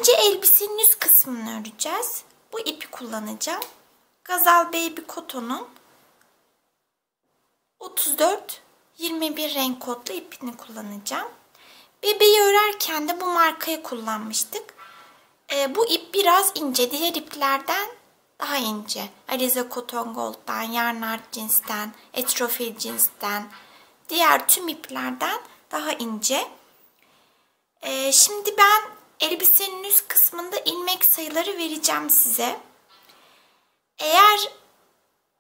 Önce elbisenin üst kısmını öreceğiz. Bu ipi kullanacağım. Gazal Baby Cotton'un 34-21 renk kodlu ipini kullanacağım. Bebeği örerken de bu markayı kullanmıştık. Bu ip biraz ince. Diğer iplerden daha ince. Alize Cotton Gold'dan, Yarnart cinsten, Etrofil cinsten, diğer tüm iplerden daha ince. Şimdi ben elbisenin üst kısmında ilmek sayıları vereceğim size. Eğer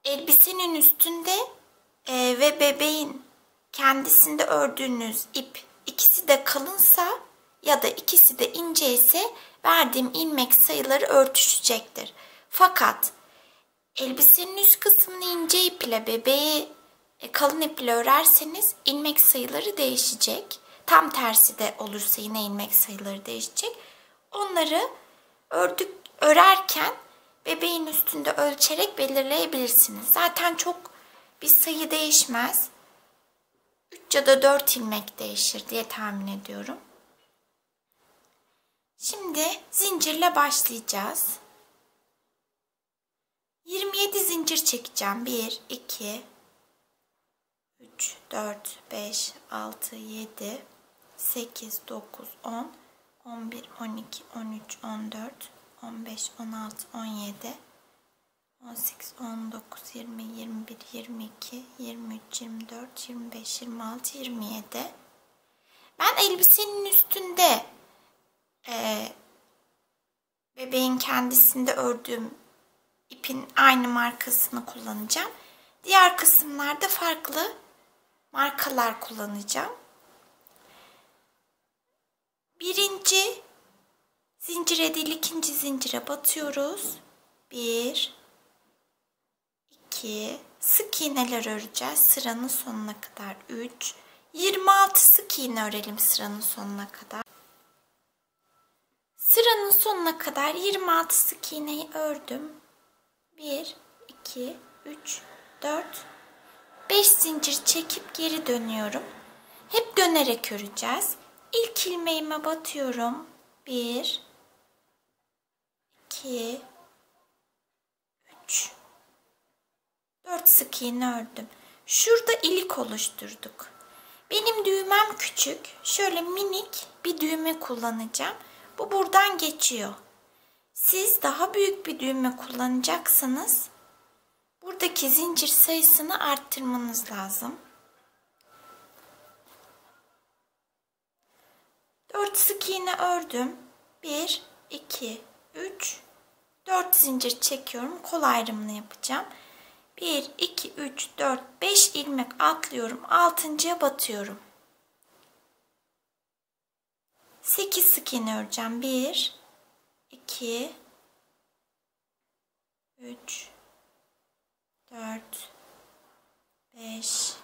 elbisenin üstünde ve bebeğin kendisinde ördüğünüz ip ikisi de kalınsa ya da ikisi de ince ise verdiğim ilmek sayıları örtüşecektir. Fakat elbisenin üst kısmını ince ip ile bebeği kalın ip ile örerseniz ilmek sayıları değişecek. Tam tersi de olursa yine ilmek sayıları değişecek. Onları örerken bebeğin üstünde ölçerek belirleyebilirsiniz. Zaten çok bir sayı değişmez. 3 ya da 4 ilmek değişir diye tahmin ediyorum. Şimdi zincirle başlayacağız. 27 zincir çekeceğim. 1, 2, 3, 4, 5, 6, 7, 8, 9, 10, 11, 12, 13, 14, 15, 16, 17, 18, 19, 20, 21, 22, 23, 24, 25, 26, 27. Ben elbisenin üstünde bebeğin kendisinde ördüğüm ipin aynı markasını kullanacağım. Diğer kısımlarda farklı markalar kullanacağım. Birinci zincire değil ikinci zincire batıyoruz. 1, 2, sık iğneler öreceğiz sıranın sonuna kadar. 3, 26 sık iğne örelim sıranın sonuna kadar. Sıranın sonuna kadar 26 sık iğneyi ördüm. 1, 2, 3, 4, 5 zincir çekip geri dönüyorum. Hep dönerek öreceğiz. İlk ilmeğime batıyorum. 1, 2, 3, 4 sık iğne ördüm. Şurada ilik oluşturduk. Benim düğmem küçük. Şöyle minik bir düğme kullanacağım. Bu buradan geçiyor. Siz daha büyük bir düğme kullanacaksanız buradaki zincir sayısını arttırmanız lazım. 4 sık iğne ördüm. 1, 2, 3, 4 zincir çekiyorum. Kol ayrımını yapacağım. 1, 2, 3, 4, 5 ilmek atlıyorum. 6.'ya batıyorum. 8 sık iğne öreceğim. 1, 2, 3, 4, 5,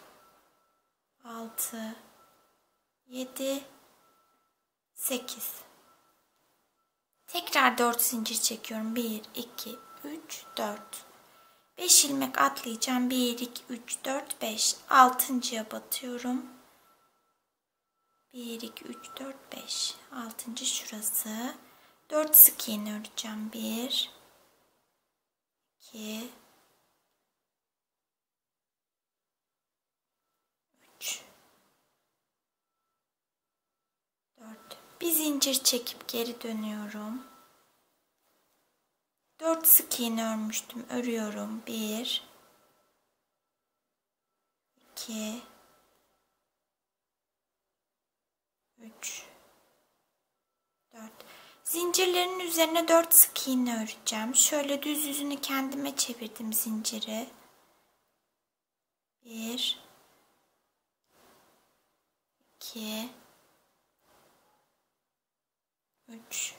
6, 7, 8. Tekrar 4 zincir çekiyorum. 1, 2, 3, 4. 5 ilmek atlayacağım. 1, 2, 3, 4, 5. 6.'ya batıyorum. 1, 2, 3, 4, 5. 6. şurası. 4 sık iğne öreceğim. 1, 2, 3, 4. Bir zincir çekip geri dönüyorum. 4 sık iğne örmüştüm. Örüyorum. 1, 2, 3, 4. Zincirlerin üzerine 4 sık iğne öreceğim. Şöyle düz yüzünü kendime çevirdim zinciri. 1, 2, 3,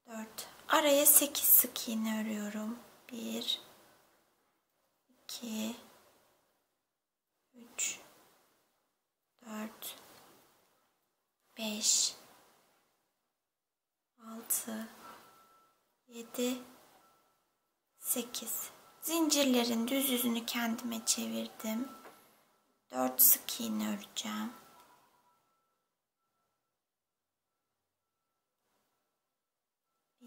4. Araya 8 sık iğne örüyorum. 1, 2, 3, 4, 5, 6, 7, 8. Zincirlerin düz yüzünü kendime çevirdim. 4 sık iğne öreceğim.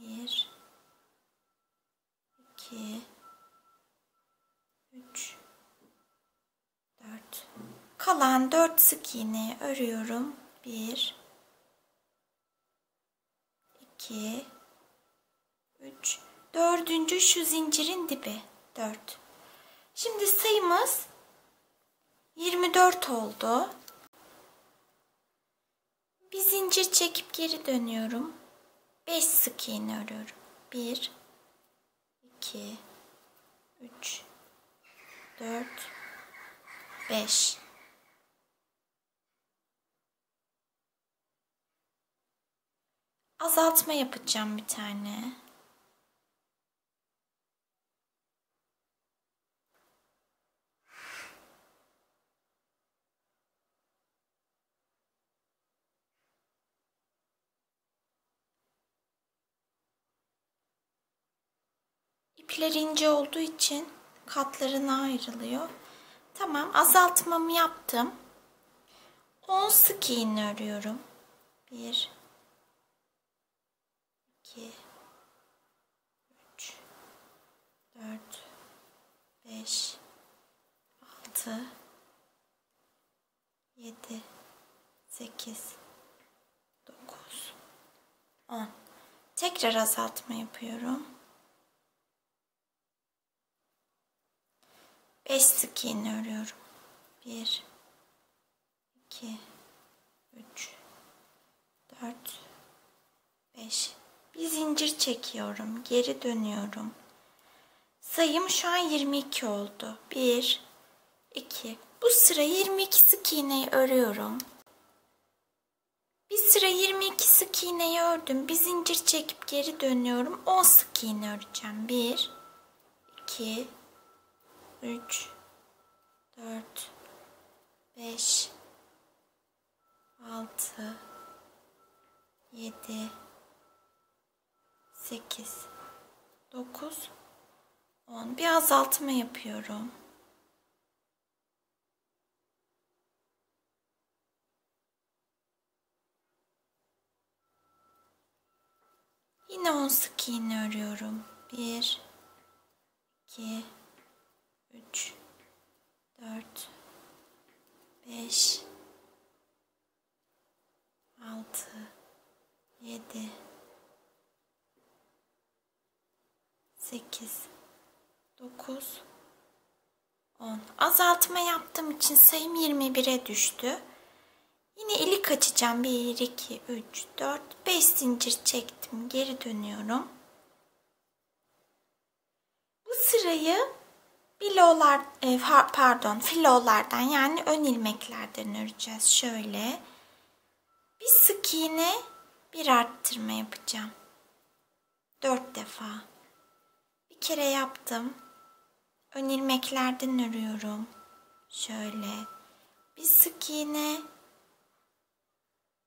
1, 2, 3, 4. Kalan 4 sık iğneyi örüyorum. 1, 2, 3. Dördüncü şu zincirin dibi. 4. Şimdi sayımız 24 oldu. Bir zincir çekip geri dönüyorum. 5 sık iğne örüyorum. 1, 2, 3, 4, 5. Azaltma yapacağım bir tane. İpler ince olduğu için katlarına ayrılıyor. Tamam, azaltmamı yaptım. 10 sık iğne örüyorum. 1, 2, 3, 4, 5, 6, 7, 8, 9, 10. Tekrar azaltma yapıyorum. 5 sık iğne örüyorum. 1, 2, 3, 4, 5. Bir zincir çekiyorum. Geri dönüyorum. Sayım şu an 22 oldu. 1, 2. Bu sıra 22 sık iğneyi örüyorum. Bir sıra 22 sık iğneyi ördüm. Bir zincir çekip geri dönüyorum. 10 sık iğne öreceğim. 1, 2, 3, 4, 5, 6, 7, 8, 9, 10. Bir azaltma yapıyorum. Yine 10 sık iğne örüyorum. 1, 2, 3, 4, 5, 6, 7, 8, 9, 10. Azaltma yaptığım için sayım 21'e düştü. Yine ilik açacağım. 1, 2, 3, 4, 5 zincir çektim. Geri dönüyorum. Bu sırayı filolardan yani ön ilmeklerden öreceğiz. Şöyle bir sık iğne, bir arttırma yapacağım. 4 defa. Bir kere yaptım. Ön ilmeklerden örüyorum. Şöyle bir sık iğne,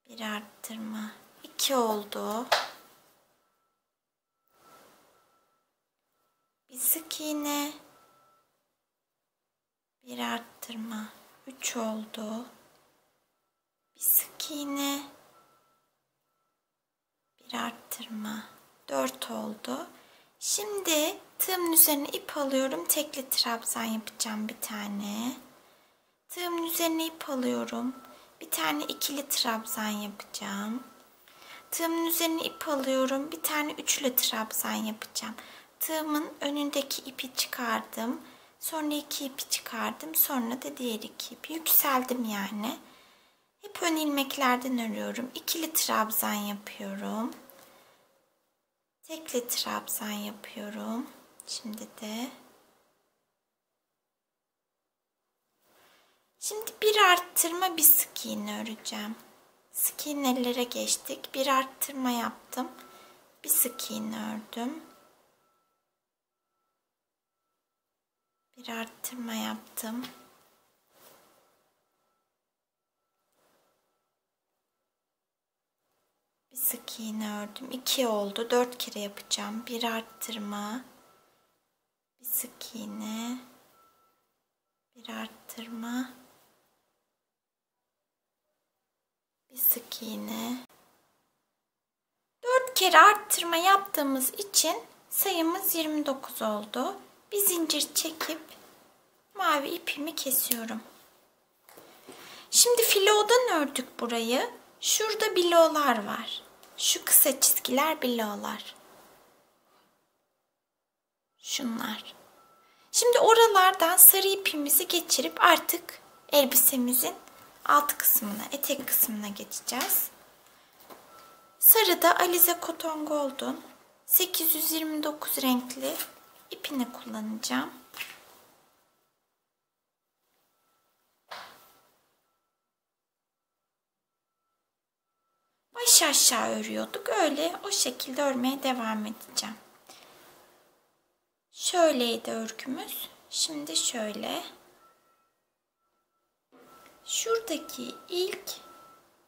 bir arttırma. 2 oldu. Bir sık iğne, bir arttırma. 3 oldu. Bir sık iğne, bir arttırma. 4 oldu. Şimdi tığımın üzerine ip alıyorum. Tekli trabzan yapacağım bir tane. Tığımın üzerine ip alıyorum. Bir tane ikili trabzan yapacağım. Tığımın üzerine ip alıyorum. Bir tane üçlü trabzan yapacağım. Tığımın önündeki ipi çıkardım. Sonra iki ipi çıkardım. Sonra da diğer iki ipi. Yükseldim yani. Hep ön ilmeklerden örüyorum. İkili trabzan yapıyorum. Tekli trabzan yapıyorum. Şimdi bir arttırma, bir sık iğne öreceğim. Sık iğnelere geçtik. Bir arttırma yaptım. Bir sık iğne ördüm. Bir arttırma yaptım. Bir sık iğne ördüm. 2 oldu. 4 kere yapacağım. Bir arttırma. Bir sık iğne. Bir arttırma. Bir sık iğne. 4 kere arttırma yaptığımız için sayımız 29 oldu. Bir zincir çekip mavi ipimi kesiyorum. Şimdi filodan ördük burayı. Şurada bilolar var. Şu kısa çizgiler bilolar. Şunlar. Şimdi oralardan sarı ipimizi geçirip artık elbisemizin alt kısmına, etek kısmına geçeceğiz. Sarıda Alize Cotton Gold'un 829 renkli ipini kullanacağım. Baş aşağı örüyorduk. Öyle o şekilde örmeye devam edeceğim. Şöyleydi örgümüz. Şimdi şöyle. Şuradaki ilk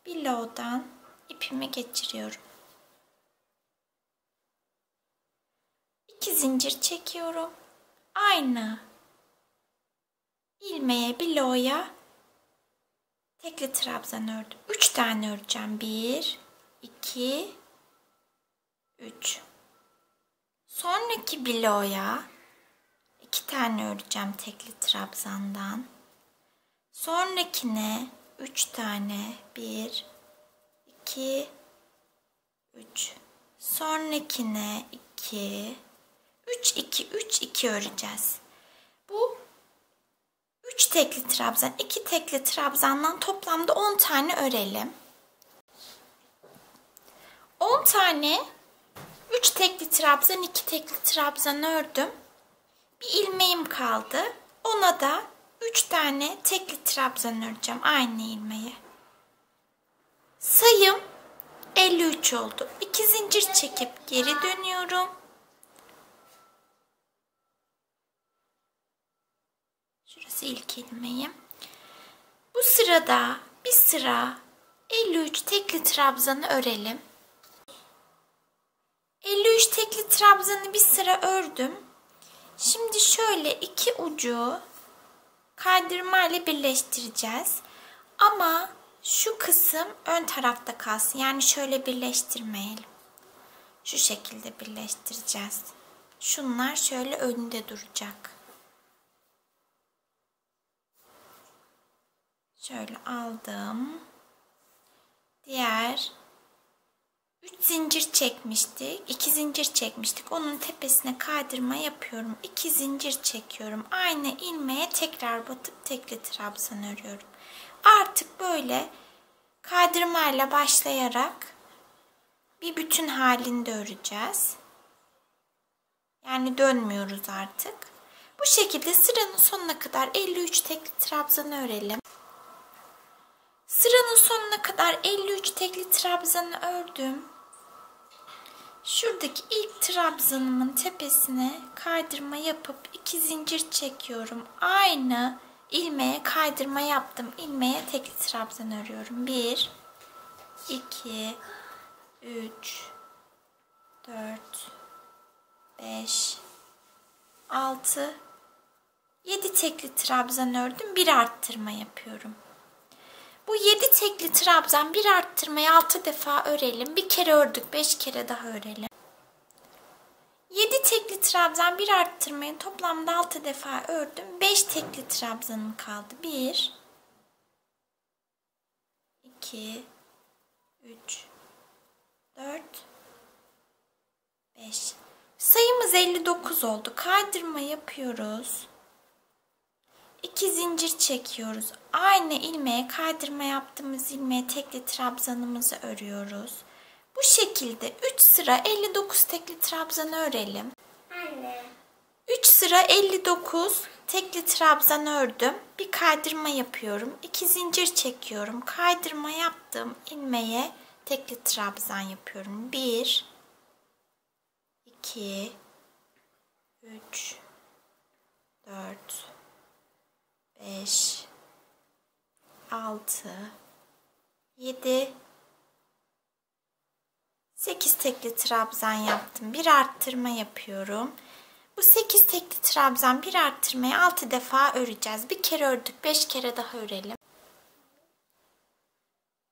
bilow'dan ipimi geçiriyorum. 2 zincir çekiyorum. Aynı ilmeğe, bilow'a tekli trabzan ördüm. 3 tane öreceğim. 1, 2, 3. Sonraki bilow'a 2 tane öreceğim tekli trabzandan. Sonrakine 3 tane. 1, 2, 3. Sonrakine 2, 3, 2, 3, 2 öreceğiz. Bu 3 tekli trabzan, 2 tekli trabzandan toplamda 10 tane örelim. 10 tane 3 tekli trabzan, 2 tekli trabzan ördüm. Bir ilmeğim kaldı. Ona da 3 tane tekli trabzan öreceğim aynı ilmeğe. Sayım 53 oldu. 2 zincir çekip geri dönüyorum. Şurası ilk ilmeğim. Bu sırada bir sıra 53 tekli trabzanı örelim. 53 tekli trabzanı bir sıra ördüm. Şimdi şöyle iki ucu kaydırma ile birleştireceğiz. Ama şu kısım ön tarafta kalsın. Yani şöyle birleştirmeyelim. Şu şekilde birleştireceğiz. Şunlar şöyle önde duracak. Şöyle aldım. Diğer 3 zincir çekmiştik. 2 zincir çekmiştik. Onun tepesine kaydırma yapıyorum. 2 zincir çekiyorum. Aynı ilmeğe tekrar batıp tekli trabzan örüyorum. Artık böyle kaydırmayla başlayarak bir bütün halinde öreceğiz. Yani dönmüyoruz artık. Bu şekilde sıranın sonuna kadar 53 tekli trabzan örelim. Sıranın sonuna kadar 53 tekli trabzanı ördüm. Şuradaki ilk trabzanımın tepesine kaydırma yapıp 2 zincir çekiyorum. Aynı ilmeğe kaydırma yaptım. İlmeğe tekli trabzan örüyorum. 1, 2, 3, 4, 5, 6, 7 tekli trabzan ördüm. Bir arttırma yapıyorum. Bu 7 tekli trabzan bir arttırmayı 6 defa örelim. Bir kere ördük, 5 kere daha örelim. 7 tekli trabzan bir arttırmayı toplamda 6 defa ördüm. 5 tekli trabzanım kaldı. 1, 2, 3, 4, 5. Sayımız 59 oldu. Kaydırma yapıyoruz. 2 zincir çekiyoruz. Aynı ilmeğe kaydırma yaptığımız ilmeğe tekli trabzanımızı örüyoruz. Bu şekilde 3 sıra 59 tekli trabzanı örelim. Anne. 3 sıra 59 tekli trabzan ördüm. Bir kaydırma yapıyorum. 2 zincir çekiyorum. Kaydırma yaptığım ilmeğe tekli trabzan yapıyorum. 1, 2, 3, 4, 5, 6, 7, 8 tekli trabzan yaptım. Bir arttırma yapıyorum. Bu 8 tekli trabzan bir arttırmayı 6 defa öreceğiz. Bir kere ördük, 5 kere daha örelim.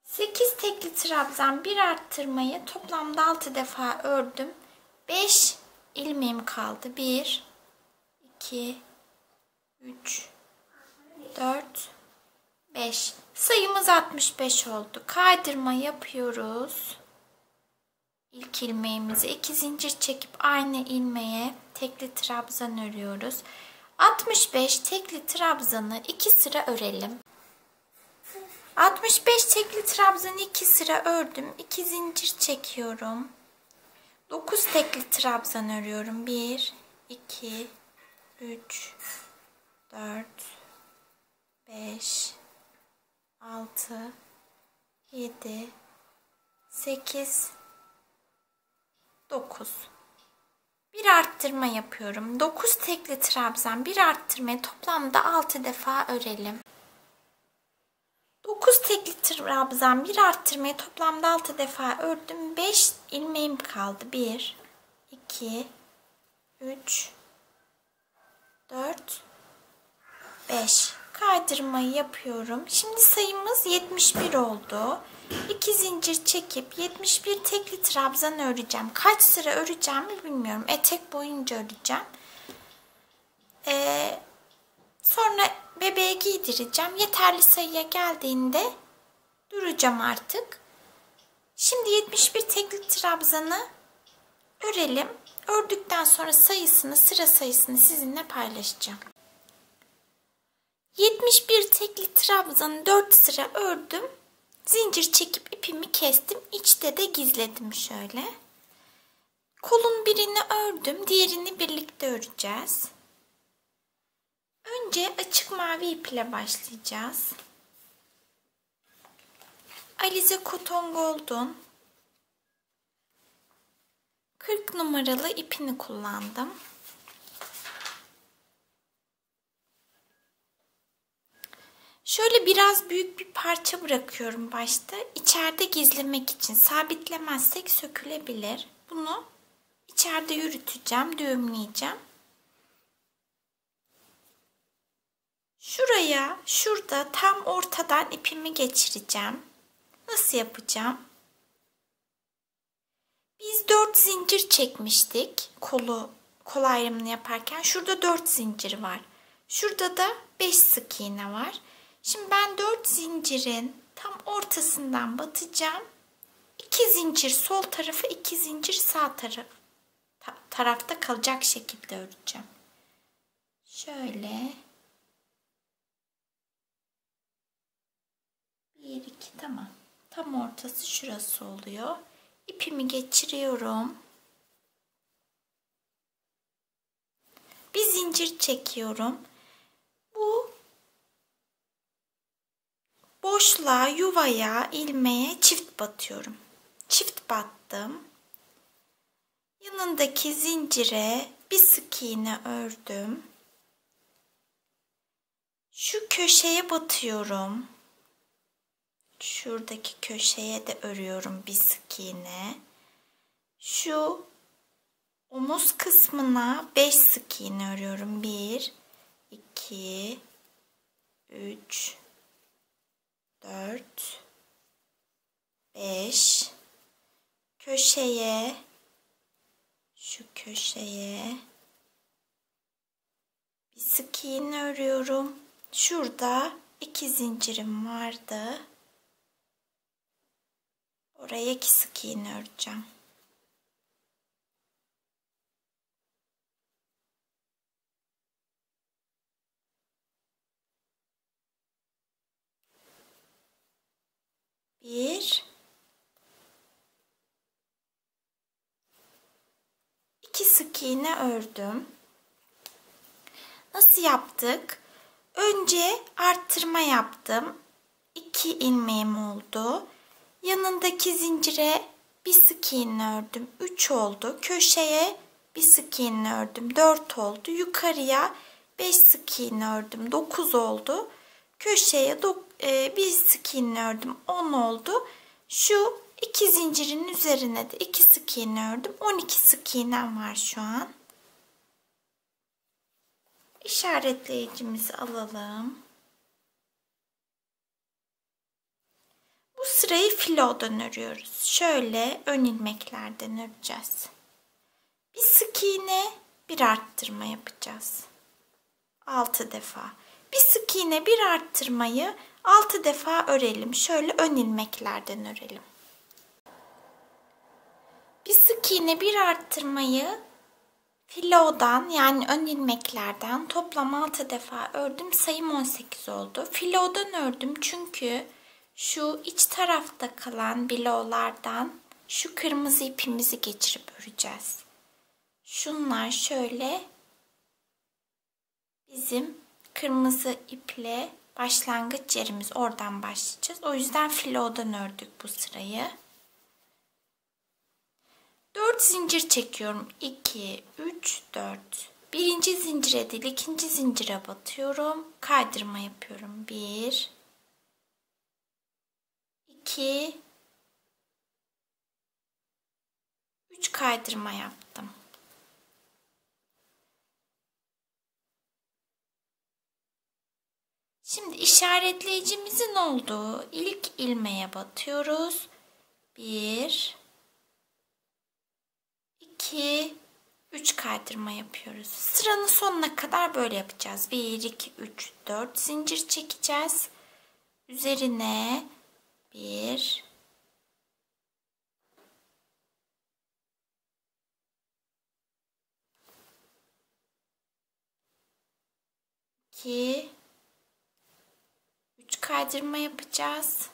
8 tekli trabzan, bir arttırmayı toplamda 6 defa ördüm. 5 ilmeğim kaldı. 1 2 3 4 5. Sayımız 65 oldu. Kaydırma yapıyoruz. İlk ilmeğimizi 2 zincir çekip aynı ilmeğe tekli trabzan örüyoruz. 65 tekli trabzanı 2 sıra örelim. 65 tekli trabzanı 2 sıra ördüm. 2 zincir çekiyorum. 9 tekli trabzan örüyorum. 1 2 3 4 5 6 7 8 9. Bir arttırma yapıyorum. 9 tekli trabzan, bir arttırmayı toplamda 6 defa örelim. 9 tekli trabzan, bir arttırmayı toplamda 6 defa ördüm. 5 ilmeğim kaldı. 1 2 3 4 5. Kaydırmayı yapıyorum. Şimdi sayımız 71 oldu. 2 zincir çekip 71 tekli trabzan öreceğim. Kaç sıra öreceğimi bilmiyorum. Etek boyunca öreceğim. Sonra bebeğe giydireceğim. Yeterli sayıya geldiğinde duracağım artık. Şimdi 71 tekli trabzanı örelim. Ördükten sonra sıra sayısını sizinle paylaşacağım. 71 tekli trabzanı 4 sıra ördüm. Zincir çekip ipimi kestim. İçte de gizledim şöyle. Kolun birini ördüm. Diğerini birlikte öreceğiz. Önce açık mavi ip ile başlayacağız. Alize Cotton Gold'un 40 numaralı ipini kullandım. Şöyle biraz büyük bir parça bırakıyorum başta. İçeride gizlemek için. Sabitlemezsek sökülebilir. Bunu içeride yürüteceğim, düğümleyeceğim. Şurada tam ortadan ipimi geçireceğim. Nasıl yapacağım? Biz 4 zincir çekmiştik kol ayrımını yaparken. Şurada 4 zincir var. Şurada da 5 sık iğne var. Şimdi ben 4 zincirin tam ortasından batacağım. 2 zincir sol tarafa, 2 zincir sağ tarafta kalacak şekilde öreceğim. Şöyle. 1 2 tamam. Tam ortası şurası oluyor. İpimi geçiriyorum. Bir zincir çekiyorum. Bu boşluğa, yuvaya, ilmeğe çift batıyorum. Çift battım. Yanındaki zincire bir sık iğne ördüm. Şu köşeye batıyorum. Şuradaki köşeye de örüyorum bir sık iğne. Şu omuz kısmına 5 sık iğne örüyorum. 1 2 3 4 5 köşeye, şu köşeye bir sık iğne örüyorum. Şurada 2 zincirim vardı. Oraya 2 sık iğne öreceğim. Bir, 2 sık iğne ördüm. Nasıl yaptık? Önce arttırma yaptım. 2 ilmeğim oldu. Yanındaki zincire bir sık iğne ördüm. 3 oldu. Köşeye bir sık iğne ördüm. 4 oldu. Yukarıya 5 sık iğne ördüm. 9 oldu. Köşeye bir sık iğne ördüm. 10 oldu. Şu 2 zincirin üzerine de 2 sık iğne ördüm. 12 sık iğnem var şu an. İşaretleyicimizi alalım. Bu sırayı filodan örüyoruz. Şöyle ön ilmeklerden öreceğiz. Bir sık iğne, bir arttırma yapacağız. 6 defa. Bir sık iğne, bir arttırmayı 6 defa örelim. Şöyle ön ilmeklerden örelim. Bir sık iğne, bir arttırmayı filodan yani ön ilmeklerden toplam 6 defa ördüm. Sayım 18 oldu. Filodan ördüm çünkü şu iç tarafta kalan bilolardan şu kırmızı ipimizi geçirip öreceğiz. Şunlar şöyle bizim kırmızı iple başlangıç yerimiz, oradan başlayacağız. O yüzden filodan ördük bu sırayı. 4 zincir çekiyorum. 2, 3, 4. Birinci zincire değil, ikinci zincire batıyorum. Kaydırma yapıyorum. 1, 2, 3 kaydırma yaptım. Şimdi işaretleyicimizin olduğu ilk ilmeğe batıyoruz. 1, 2, 3 kaydırma yapıyoruz. Sıranın sonuna kadar böyle yapacağız. 1, 2, 3, 4 zincir çekeceğiz. Üzerine 1, 2, 3 kaydırma yapacağız.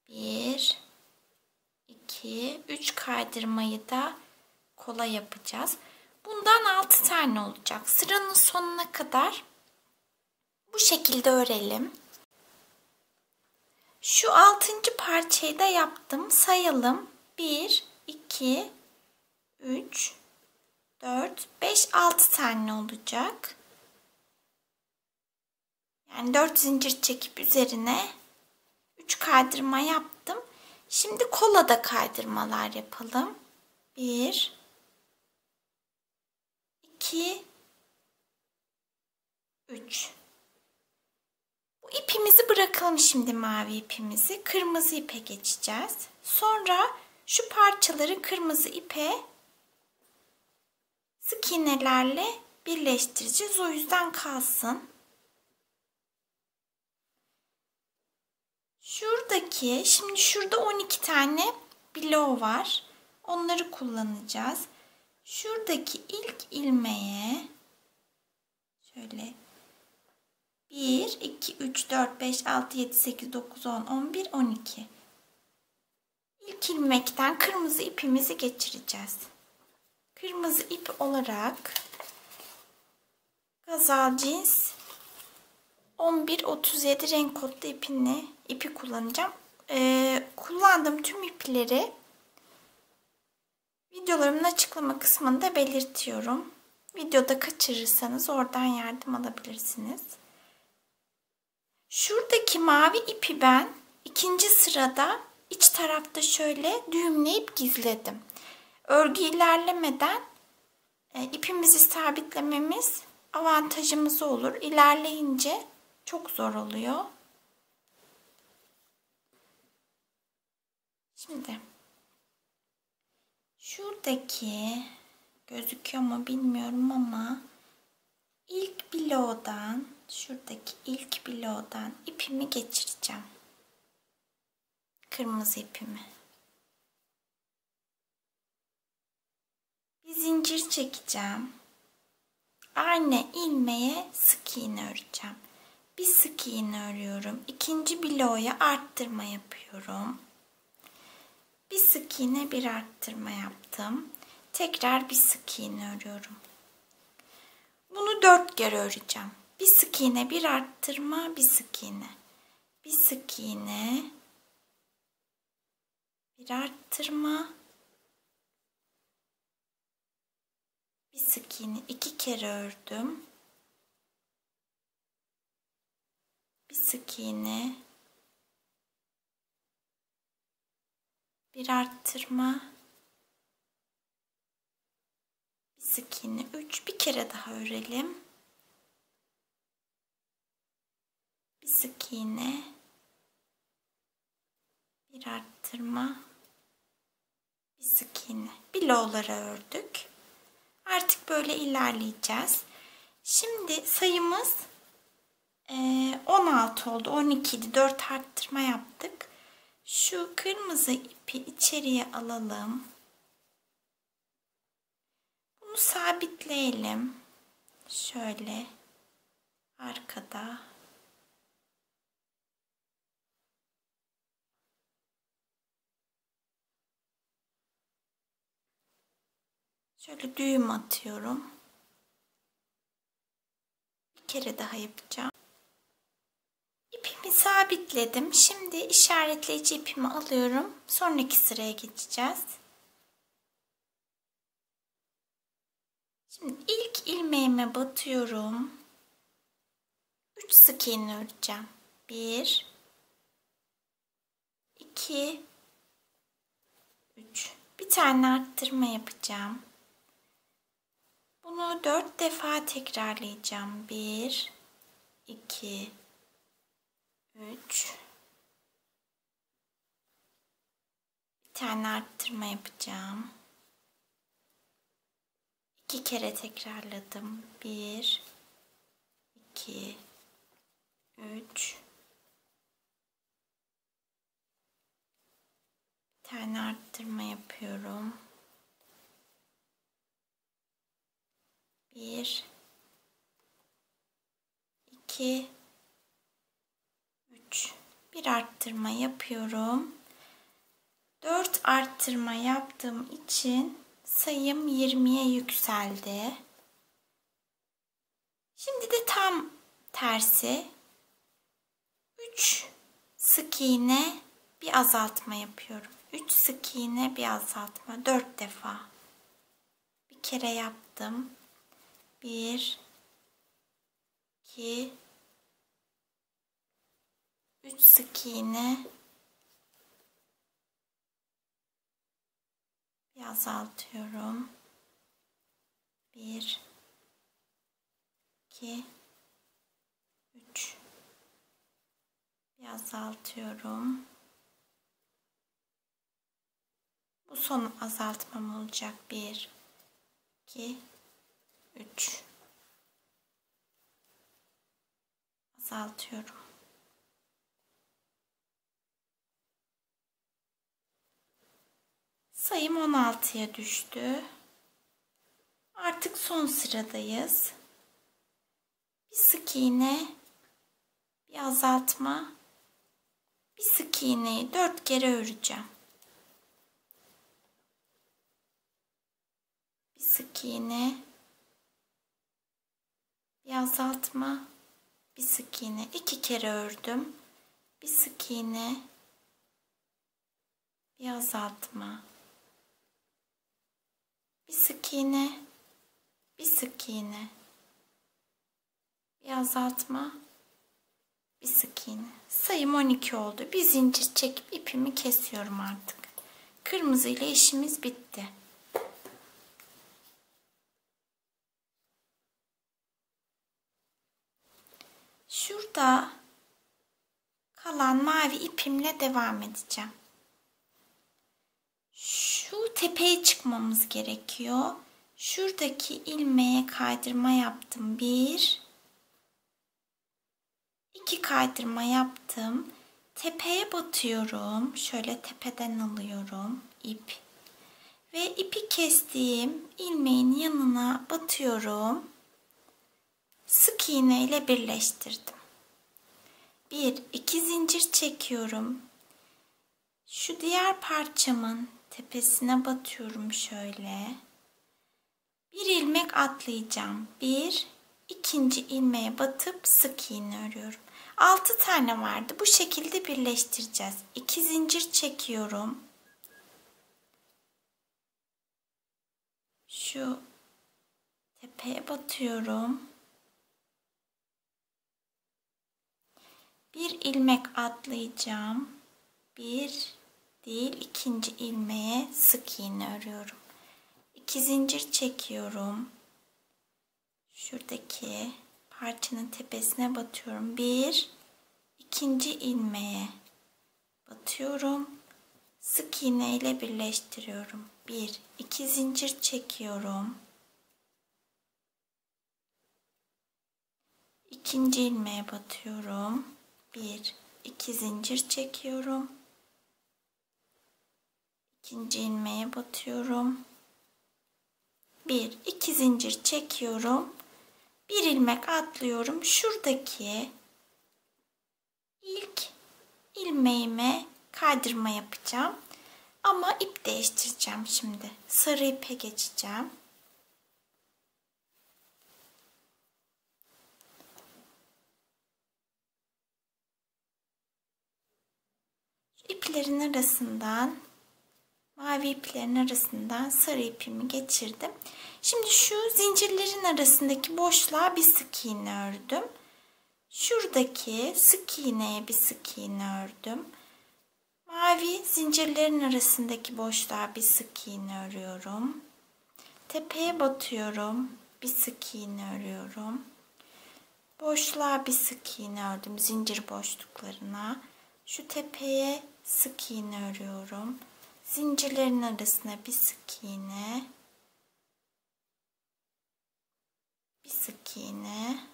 1, 2, 3 kaydırmayı da kola yapacağız. Bundan 6 tane olacak. Sıranın sonuna kadar bu şekilde örelim. Şu 6. parçayı da yaptım. Sayalım. 1, 2, 3, 4, 5, 6 tane olacak. Yani 4 zincir çekip üzerine 3 kaydırma yaptım. Şimdi kolada kaydırmalar yapalım. 1, 2, 3. Bu ipimizi bırakalım şimdi, mavi ipimizi. Kırmızı ipe geçeceğiz. Sonra şu parçaları kırmızı ipe sık iğnelerle birleştireceğiz. O yüzden kalsın. Şimdi şurada 12 tane bilo var. Onları kullanacağız. Şuradaki ilk ilmeğe şöyle 1, 2, 3, 4, 5, 6, 7, 8, 9, 10, 11, 12. İlk ilmekten kırmızı ipimizi geçireceğiz. Kırmızı ip olarak Gazal Cins 1137 renk kodlu ipi kullanacağım. Kullandığım tüm ipleri videolarımın açıklama kısmında belirtiyorum. Videoda kaçırırsanız oradan yardım alabilirsiniz. Şuradaki mavi ipi ben ikinci sırada iç tarafta şöyle düğümleyip gizledim. Örgü ilerlemeden ipimizi sabitlememiz avantajımız olur. İlerleyince çok zor oluyor. Şimdi şuradaki gözüküyor mu bilmiyorum ama şuradaki ilk bilodan ipimi geçireceğim. Kırmızı ipimi. Bir zincir çekeceğim. Aynı ilmeğe sık iğne öreceğim. Bir sık iğne örüyorum. İkinci biloya arttırma yapıyorum. Bir sık iğne, bir arttırma yaptım. Tekrar bir sık iğne örüyorum. Bunu 4 kere öreceğim. Bir sık iğne, bir arttırma, bir sık iğne. Bir sık iğne, bir arttırma, bir sık iğne. 2 kere ördüm. Bir sık iğne, bir arttırma, bir sık iğne. 3. Bir kere daha örelim. sık iğne, bir arttırma, bir sık iğne. Bilowları ördük. Artık böyle ilerleyeceğiz. Şimdi sayımız 16 oldu. 12 idi. 4 arttırma yaptık. Şu kırmızı ipi içeriye alalım. Bunu sabitleyelim. Şöyle arkada. Şöyle düğüm atıyorum. Bir kere daha yapacağım. İpimi sabitledim. Şimdi işaretleyici ipimi alıyorum. Sonraki sıraya geçeceğiz. Şimdi ilk ilmeğime batıyorum. 3 sık iğne öreceğim. 1 2 3. Bir tane arttırma yapacağım. Bunu 4 defa tekrarlayacağım. 1 2 3. Bir tane arttırma yapacağım. 2 kere tekrarladım. 1 2 3. Bir tane arttırma yapıyorum. 1 2 3. Bir arttırma yapıyorum. 4 arttırma yaptığım için sayım 20'ye yükseldi. Şimdi de tam tersi. 3 sık iğne, bir azaltma yapıyorum. 3 sık iğne, bir azaltma. 4 defa. Bir kere yaptım. 1 2 3 sık iğne, bir azaltıyorum. 1 2 3. Bir azaltıyorum. Bu son azaltmam olacak. 1 2 3. Azaltıyorum. Sayım 16'ya düştü. Artık son sıradayız. Bir sık iğne, bir azaltma, bir sık iğneyi 4 kere öreceğim. Bir sık iğne, bir azaltma, bir sık iğne. 2 kere ördüm. Bir sık iğne, bir azaltma, bir sık iğne, bir sık iğne, bir azaltma, bir sık iğne. Sayım 12 oldu. Bir zincir çekip ipimi kesiyorum artık. Kırmızı ile işimiz bitti. Şurada kalan mavi ipimle devam edeceğim. Şu tepeye çıkmamız gerekiyor. Şuradaki ilmeğe kaydırma yaptım. 1 2 kaydırma yaptım. Tepeye batıyorum. Şöyle tepeden alıyorum ip. Ve ipi kestiğim ilmeğin yanına batıyorum. Sık iğne ile birleştirdim. 1 2 zincir çekiyorum. Şu diğer parçamın tepesine batıyorum şöyle. Bir ilmek atlayacağım. 1 ikinci ilmeğe batıp sık iğne örüyorum. 6 tane vardı. Bu şekilde birleştireceğiz. 2 zincir çekiyorum. Şu tepeye batıyorum. Bir ilmek atlayacağım. Bir değil, ikinci ilmeğe sık iğne örüyorum. 2 zincir çekiyorum. Şuradaki parçanın tepesine batıyorum. 1 ikinci ilmeğe batıyorum. Sık iğne ile birleştiriyorum. 1 2 zincir çekiyorum. İkinci ilmeğe batıyorum. 1 2 zincir çekiyorum. İkinci ilmeğe batıyorum. 1 2 zincir çekiyorum. Bir ilmek atlıyorum. Şuradaki ilk ilmeğime kaydırma yapacağım. Ama ip değiştireceğim şimdi. Sarı ipe geçeceğim. İplerin arasından, mavi iplerin arasından sarı ipimi geçirdim. Şimdi şu zincirlerin arasındaki boşluğa bir sık iğne ördüm. Şuradaki sık iğneye bir sık iğne ördüm. Mavi zincirlerin arasındaki boşluğa bir sık iğne örüyorum. Tepeye batıyorum. Bir sık iğne örüyorum. Boşluğa bir sık iğne ördüm. Zincir boşluklarına. Şu tepeye sık iğne örüyorum. Zincirlerin arasına bir sık iğne. Bir sık iğne.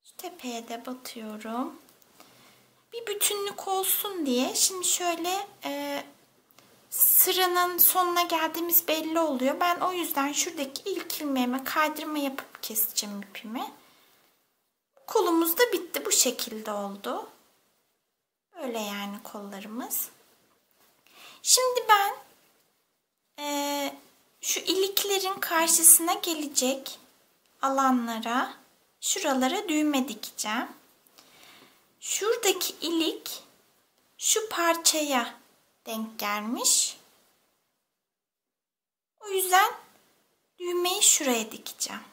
Şu tepeye de batıyorum. Bir bütünlük olsun diye şimdi şöyle sıranın sonuna geldiğimiz belli oluyor. Ben o yüzden şuradaki ilk ilmeğime kaydırma yapıp keseceğim ipimi. Kolumuz da bitti. Bu şekilde oldu. Böyle yani kollarımız. Şimdi ben şu iliklerin karşısına gelecek alanlara, şuralara düğme dikeceğim. Şuradaki ilik şu parçaya denk gelmiş. O yüzden düğmeyi şuraya dikeceğim.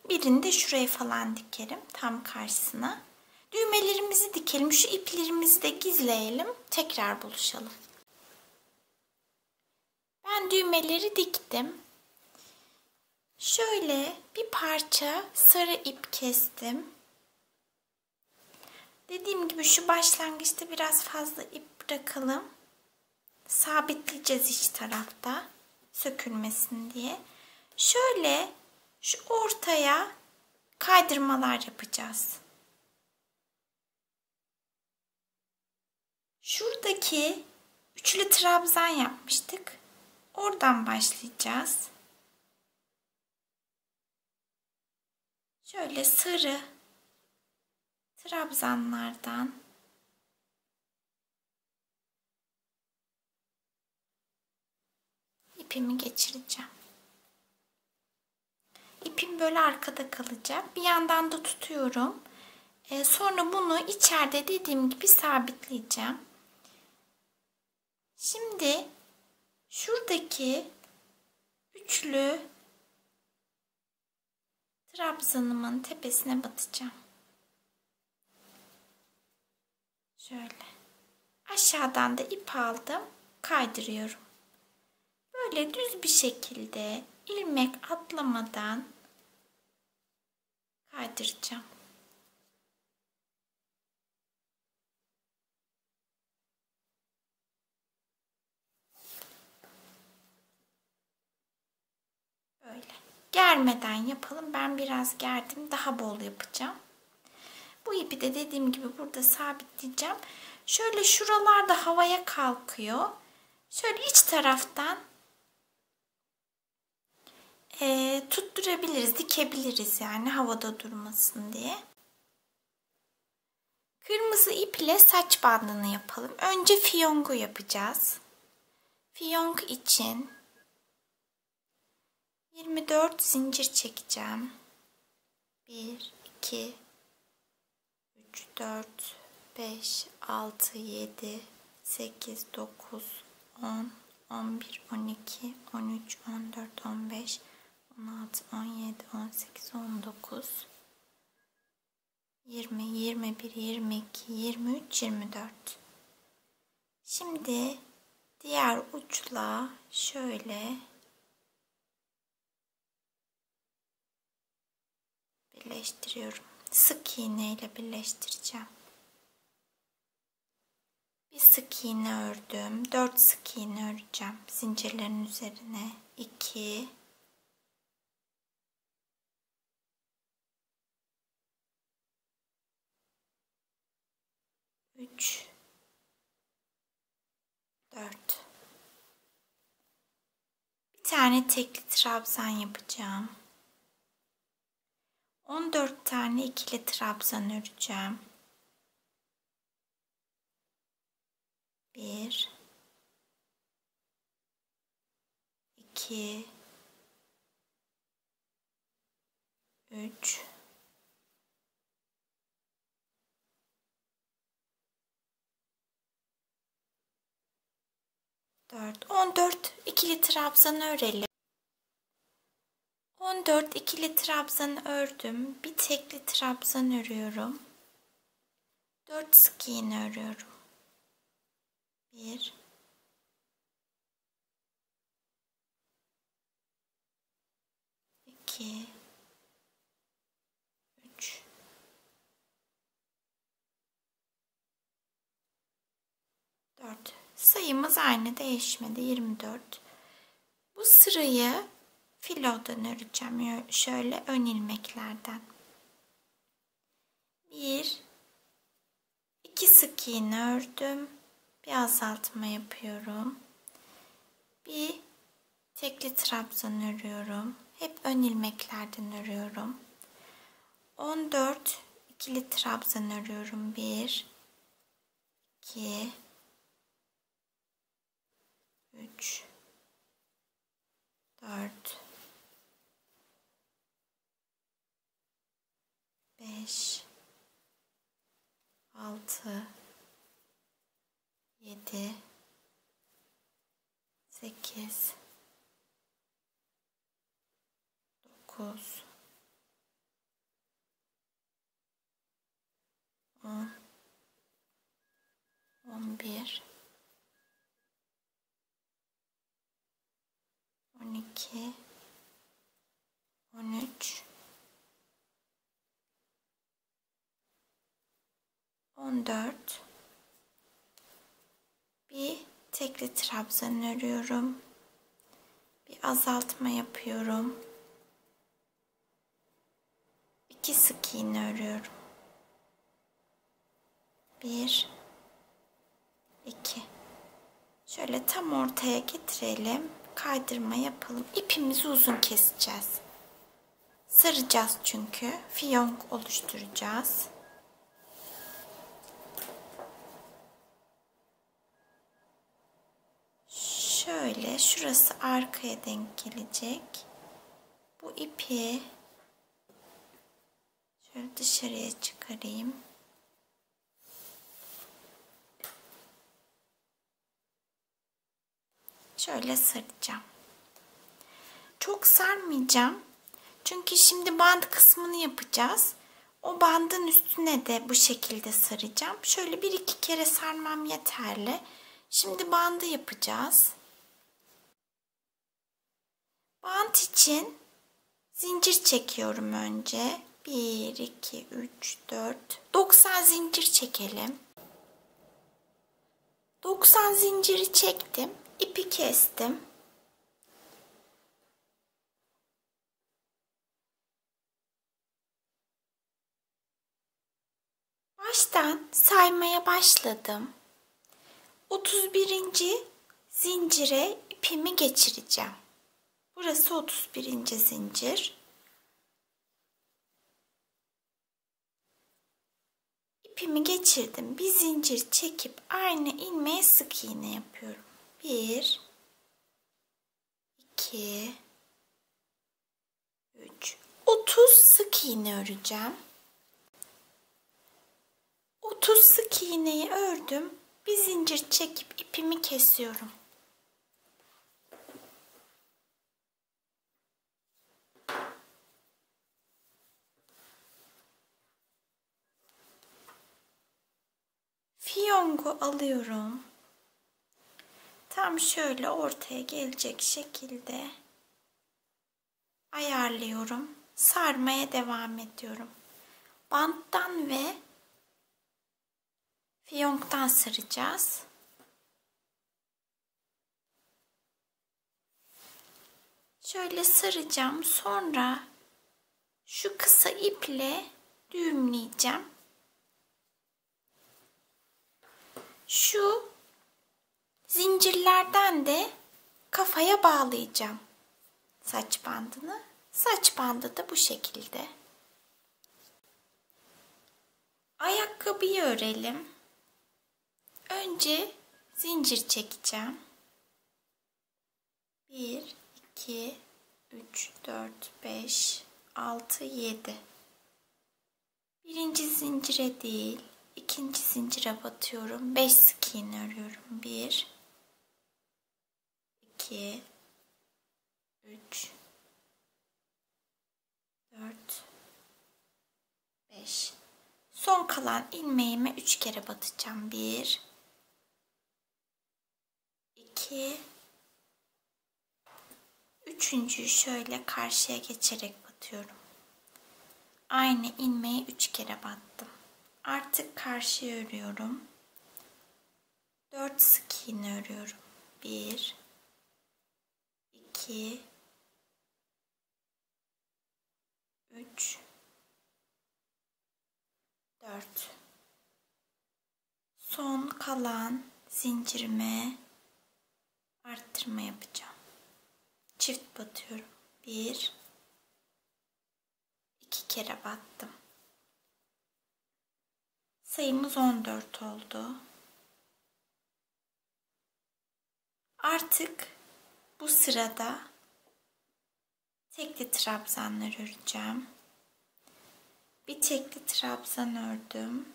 Birini de şuraya falan dikerim. Tam karşısına. Düğmelerimizi dikelim. Şu iplerimizi de gizleyelim. Tekrar buluşalım. Ben düğmeleri diktim. Şöyle bir parça sarı ip kestim. Dediğim gibi şu başlangıçta biraz fazla ip bırakalım. Sabitleyeceğiz iç tarafta. Sökülmesin diye. Şöyle şu ortaya kaydırmalar yapacağız. Şuradaki üçlü trabzan yapmıştık. Oradan başlayacağız. Şöyle sarı trabzanlardan ipimi geçireceğim. İpim böyle arkada kalacak. Bir yandan da tutuyorum. Sonra bunu içeride dediğim gibi sabitleyeceğim. Şimdi şuradaki üçlü trabzanımın tepesine batacağım. Şöyle. Aşağıdan da ip aldım. Kaydırıyorum. Böyle düz bir şekilde ilmek atlamadan kaydıracağım. Böyle. Germeden yapalım. Ben biraz gerdim. Daha bol yapacağım. Bu ipi de dediğim gibi burada sabitleyeceğim. Şöyle şuralarda havaya kalkıyor. Şöyle iç taraftan tutturabiliriz, dikebiliriz yani havada durmasın diye. Kırmızı iple saç bandını yapalım. Önce fiyongu yapacağız. Fiyonk için 24 zincir çekeceğim. 1, 2, 3, 4, 5, 6, 7, 8, 9, 10, 11, 12, 13, 14, 15, 16, 17, 18, 19, 20, 21, 22, 23, 24. Şimdi diğer uçla şöyle birleştiriyorum. Sık iğne ile birleştireceğim. Bir sık iğne ördüm. 4 sık iğne öreceğim. Zincirlerin üzerine 2 3 4 Bir tane tekli trabzan yapacağım. 14 tane ikili trabzan öreceğim. 1 2 3 4 14 ikili trabzan örelim. 14 ikili trabzan ördüm. Bir tekli trabzan örüyorum. 4 sık iğne örüyorum. 1 2 3 4 Sayımız aynı, değişmedi. 24. Bu sırayı filodan öreceğim. Şöyle ön ilmeklerden. 1 2 sık iğne ördüm. Bir azaltma yapıyorum. Bir tekli trabzan örüyorum. Hep ön ilmeklerden örüyorum. 14 ikili trabzan örüyorum. 1 2 3 4 5 6 7 8 9 10 11 12 13 14 Bir tekli trabzan örüyorum. Bir azaltma yapıyorum. 2 sık iğne örüyorum. 1 2 Şöyle tam ortaya getirelim. Kaydırma yapalım. İpimizi uzun keseceğiz. Saracağız çünkü. Fiyonk oluşturacağız. Şöyle şurası arkaya denk gelecek. Bu ipi şöyle dışarıya çıkarayım. Şöyle saracağım. Çok sarmayacağım. Çünkü şimdi band kısmını yapacağız. O bandın üstüne de bu şekilde saracağım. Şöyle 1-2 kere sarmam yeterli. Şimdi bandı yapacağız. Bant için zincir çekiyorum önce. 1, 2, 3, 4. 90 zincir çekelim. 90 zinciri çektim. İpi kestim. Baştan saymaya başladım. 31. zincire ipimi geçireceğim. Burası 31. zincir. İpimi geçirdim. Bir zincir çekip aynı ilmeğe sık iğne yapıyorum. 1 2 3 30 sık iğne öreceğim. 30 sık iğneyi ördüm. Bir zincir çekip ipimi kesiyorum. Fiyongu alıyorum. Tam şöyle ortaya gelecek şekilde ayarlıyorum. sarmaya devam ediyorum. Banttan ve fiyonktan saracağız. Şöyle saracağım. Sonra şu kısa iple düğümleyeceğim. Şu zincirlerden de kafaya bağlayacağım saç bandını. Saç bandı da bu şekilde. Ayakkabıyı örelim. Önce zincir çekeceğim. 1, 2, 3, 4, 5, 6, 7. Birinci zincire değil, ikinci zincire batıyorum. 5 sık iğne örüyorum. 1, 2, 3, 4, 5. Son kalan ilmeğime 3 kere batacağım. 1, 2, üçüncüyü şöyle karşıya geçerek batıyorum. Aynı ilmeği 3 kere battım. Artık karşıya örüyorum. 4 sık iğne örüyorum. 1, 2, 3, 4. Son kalan zincirime arttırma yapacağım. Çift batıyorum. 1, 2 kere battım. Sayımız 14 oldu. Artık bu sırada tekli trabzanlar öreceğim. Bir tekli trabzan ördüm.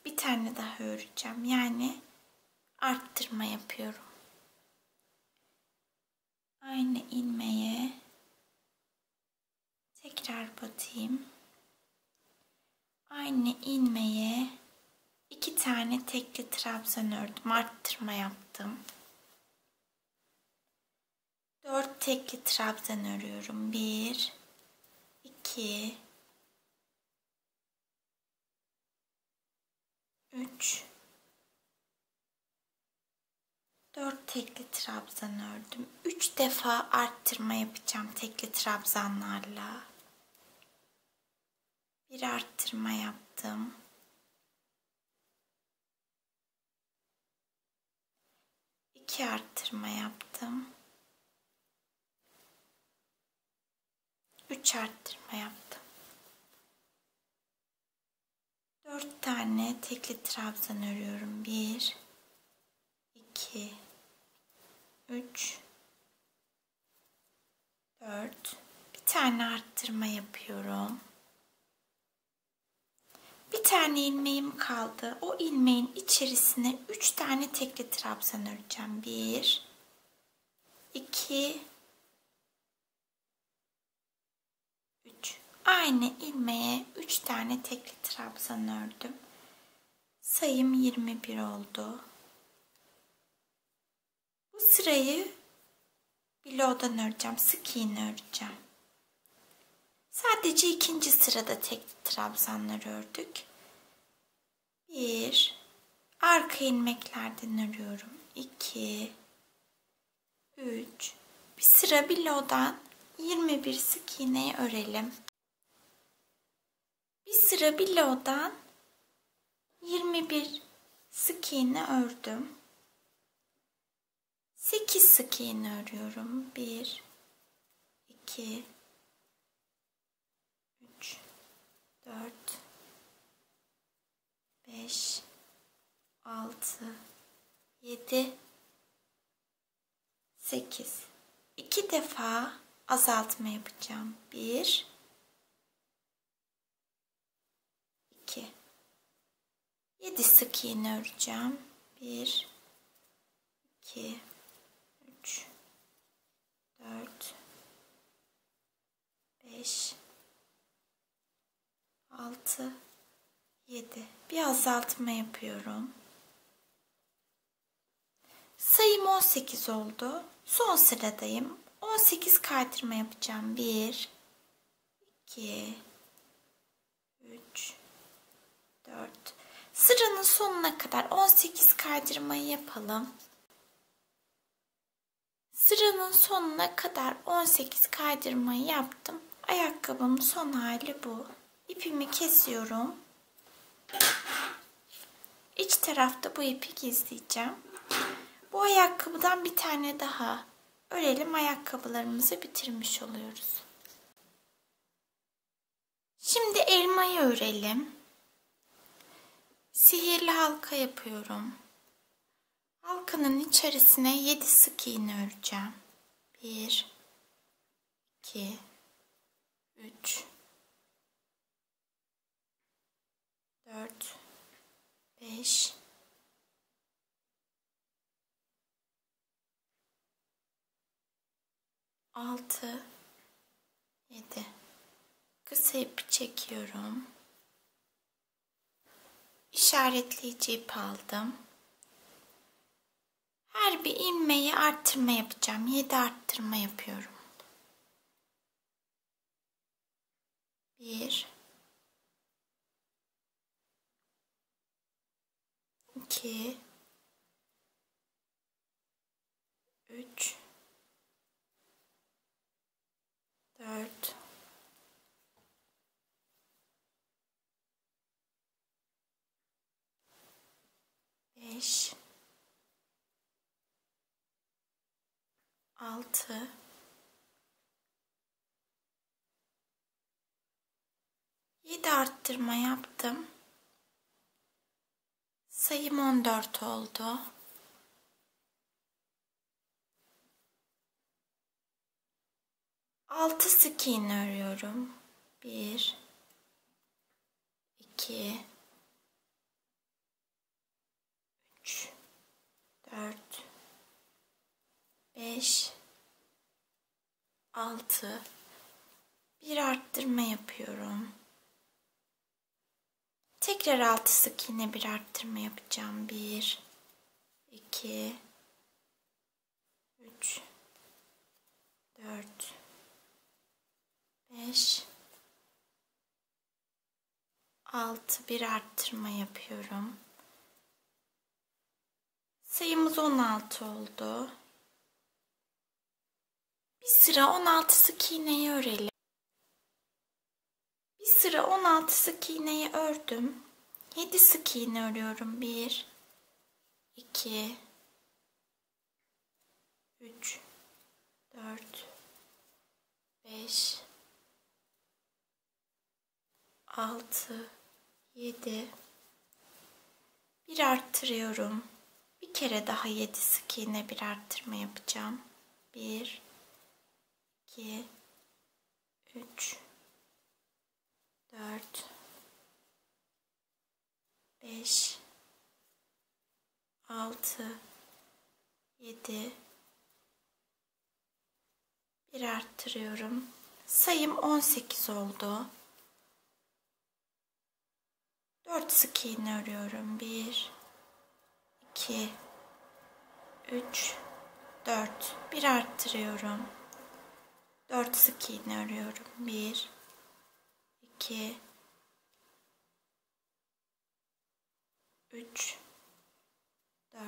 Bir tane daha öreceğim. Yani arttırma yapıyorum. Aynı ilmeğe tekrar batayım. Aynı ilmeğe 2 tane tekli trabzan ördüm. Arttırma yaptım. 4 tekli trabzan örüyorum. 1, 2, 3, 4 tekli trabzan ördüm. 3 defa arttırma yapacağım tekli trabzanlarla. Bir arttırma yaptım. 2 arttırma yaptım. 3 arttırma yaptım. 4 tane tekli trabzan örüyorum. 1, 2, 3, 4. Bir tane arttırma yapıyorum. Bir tane ilmeğim kaldı. O ilmeğin içerisine 3 tane tekli trabzan öreceğim. 1, 2, 3. Aynı ilmeğe 3 tane tekli trabzan ördüm. Sayım 21 oldu. Bu sırayı bilo'dan öreceğim. Sık iğne öreceğim. Sadece ikinci sırada tekli trabzanları ördük. 1, arka ilmeklerden örüyorum. 2, 3, bir sıra bilo'dan 21 sık iğneyi örelim. Bir sıra bilo'dan 21 sık iğne ördüm. 8 sık iğne örüyorum. 1, 2, 3, 4, 5, 6, 7, 8. 2 defa azaltma yapacağım. 1, 2. 7 sık iğne öreceğim. 1, 2, 3, 4, 5, 6, 7. Bir azaltma yapıyorum. Sayım 18 oldu. Son sıradayım. 18 kaydırma yapacağım. 1, 2, 3, 4. Sıranın sonuna kadar 18 kaydırmayı yapalım. Sıranın sonuna kadar 18 kaydırmayı yaptım. Ayakkabımın son hali bu. İpimi kesiyorum. İç tarafta bu ipi gizleyeceğim. Bu ayakkabıdan bir tane daha örelim. Ayakkabılarımızı bitirmiş oluyoruz. Şimdi elmayı örelim. Sihirli halka yapıyorum. Halkanın içerisine 7 sık iğne öreceğim. 1, 2, 3, 4, 5, 6, 7. Kısa ipi çekiyorum. İşaretleyici ip aldım. Her bir ilmeği arttırma yapacağım. 7 arttırma yapıyorum. 1, 2, 3, 4, 5, 6, 7 arttırma yaptım. Sayım 14 oldu. Altı sık iğne örüyorum. 1, 2, 3, 4, 5, 6. Bir arttırma yapıyorum. Tekrar 6 sık iğne bir arttırma yapacağım. 1, 2, 3, 4, 5, 6. Bir arttırma yapıyorum. Sayımız 16 oldu. Bir sıra 16 sık iğneyi örelim. Bir sıra 16 sık iğneyi ördüm. 7 sık iğne örüyorum. 1, 2, 3, 4, 5, 6, 7. Bir arttırıyorum. Bir kere daha 7 sık iğne bir arttırma yapacağım. 1, 2, 3, 4, 5, 6, 7. Bir arttırıyorum. Sayım 18 oldu. 4 sık iğne örüyorum. 1, 2, 3, 4. Bir arttırıyorum. 4 sık iğne örüyorum. 1, 2, 3, 4.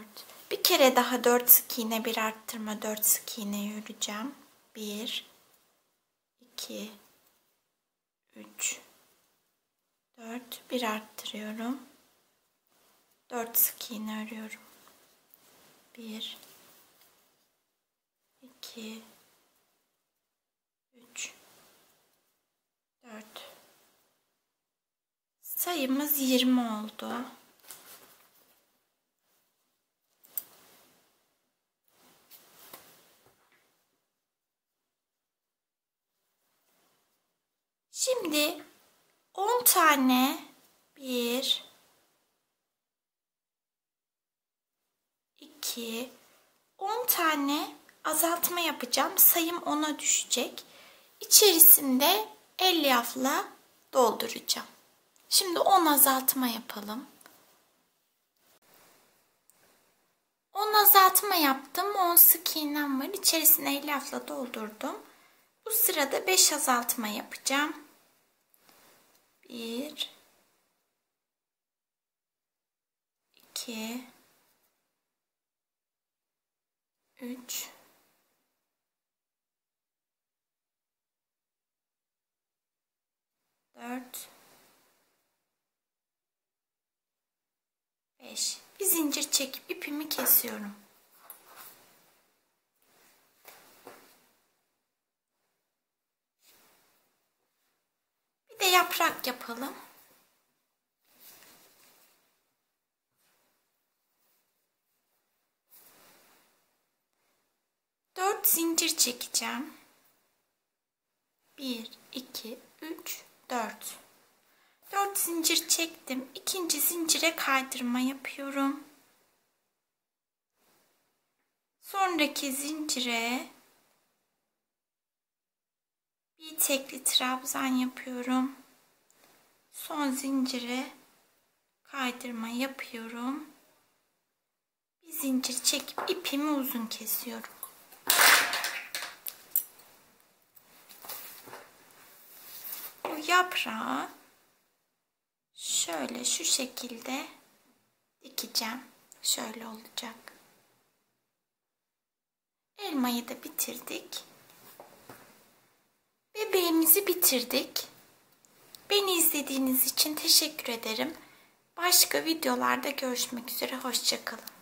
Bir kere daha 4 sık iğne bir arttırma 4 sık iğne öreceğim. 1, 2, 3, 4. Bir arttırıyorum. 4 sık iğne örüyorum. 1, 2, 3, 4. Sayımız 20 oldu. Şimdi 10 tane 1, 2, 10 tane azaltma yapacağım. Sayım 10'a düşecek. İçerisinde elyafla dolduracağım. Şimdi 10 azaltma yapalım. 10 azaltma yaptım. 10 sık iğnem var. İçerisine elyafla doldurdum. Bu sırada 5 azaltma yapacağım. 1 2 3 4 5. Bir zincir çekip ipimi kesiyorum. Bir de yaprak yapalım. Dört zincir çekeceğim. 1 2 3 4. 4 zincir çektim. İkinci zincire kaydırma yapıyorum. Sonraki zincire bir tekli trabzan yapıyorum. Son zincire kaydırma yapıyorum. Bir zincir çekip ipimi uzun kesiyorum. Bu yaprağı şöyle şu şekilde dikeceğim. Şöyle olacak. Elmayı da bitirdik. Bebeğimizi bitirdik. Beni izlediğiniz için teşekkür ederim. Başka videolarda görüşmek üzere. Hoşça kalın.